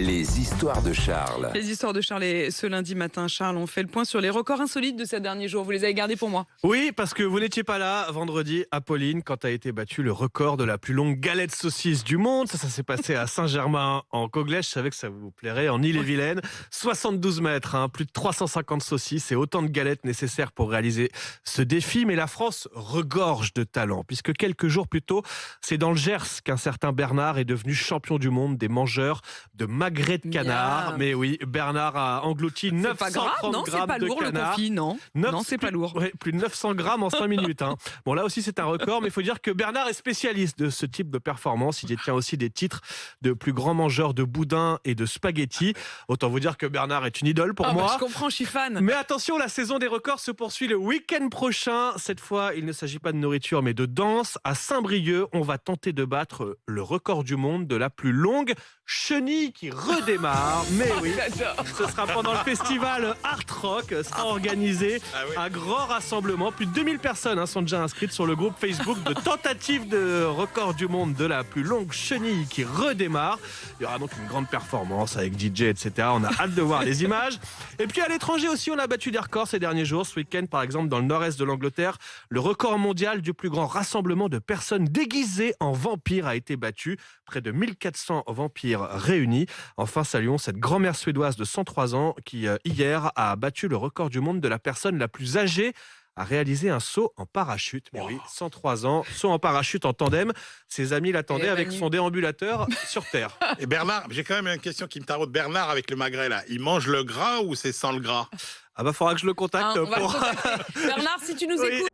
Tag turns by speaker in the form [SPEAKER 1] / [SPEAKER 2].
[SPEAKER 1] Les histoires de Charles.
[SPEAKER 2] Les histoires de Charles et ce lundi matin, Charles, on fait le point sur les records insolites de ces derniers jours. Vous les avez gardés pour moi?
[SPEAKER 3] Oui, parce que vous n'étiez pas là vendredi, Apolline, quand a été battu le record de la plus longue galette saucisse du monde. Ça s'est passé à Saint-Germain en Coglèche. Je savais que ça vous plairait, en Ille-et-Vilaine. 72 mètres, plus de 350 saucisses et autant de galettes nécessaires pour réaliser ce défi. Mais la France regorge de talent, puisque quelques jours plus tôt, c'est dans le Gers qu'un certain Bernard est devenu champion du monde des mangeurs de magret de canard.
[SPEAKER 2] Bien.
[SPEAKER 3] Mais oui, Bernard a englouti 930
[SPEAKER 2] c'est
[SPEAKER 3] grammes
[SPEAKER 2] pas
[SPEAKER 3] de
[SPEAKER 2] lourd le
[SPEAKER 3] canard.
[SPEAKER 2] confit, non. Non, c'est pas lourd.
[SPEAKER 3] Ouais, plus de 900 grammes en 5 minutes. Bon, là aussi, c'est un record, mais il faut dire que Bernard est spécialiste de ce type de performance. Il détient aussi des titres de plus grand mangeur de boudin et de spaghettis. Autant vous dire que Bernard est une idole pour moi.
[SPEAKER 2] Je comprends, je suis fan.
[SPEAKER 3] Mais attention, la saison des records se poursuit le week-end prochain. Cette fois, il ne s'agit pas de nourriture, mais de danse. À Saint-Brieuc, on va tenter de battre le record du monde de la plus longue chenille qui redémarre. Mais oui,
[SPEAKER 2] J'adore.
[SPEAKER 3] ce sera pendant le festival Art Rock. Sera organisé un grand rassemblement. Plus de 2000 personnes sont déjà inscrites sur le groupe Facebook de tentative de record du monde de la plus longue chenille qui redémarre. Il y aura donc une grande performance avec DJ, etc. On a hâte de voir les images. Et puis à l'étranger aussi, on a battu des records ces derniers jours. Ce week-end, par exemple, dans le nord-est de l'Angleterre, le record mondial du plus grand rassemblement de personnes déguisées en vampires a été battu. Près de 1400 vampires réunis. Enfin, saluons cette grand-mère suédoise de 103 ans qui, hier, a battu le record du monde de la personne la plus âgée à réaliser un saut en parachute. Mais oui, 103 ans, saut en parachute en tandem. Ses amis l'attendaient avec son déambulateur sur Terre.
[SPEAKER 4] Et Bernard, j'ai quand même une question qui me taraude. Bernard, avec le magret, là, il mange le gras ou c'est sans le gras?
[SPEAKER 3] Ah bah, faudra que je le contacte.
[SPEAKER 2] On va le contacter. Bernard, si tu nous
[SPEAKER 3] Oui.
[SPEAKER 2] écoutes,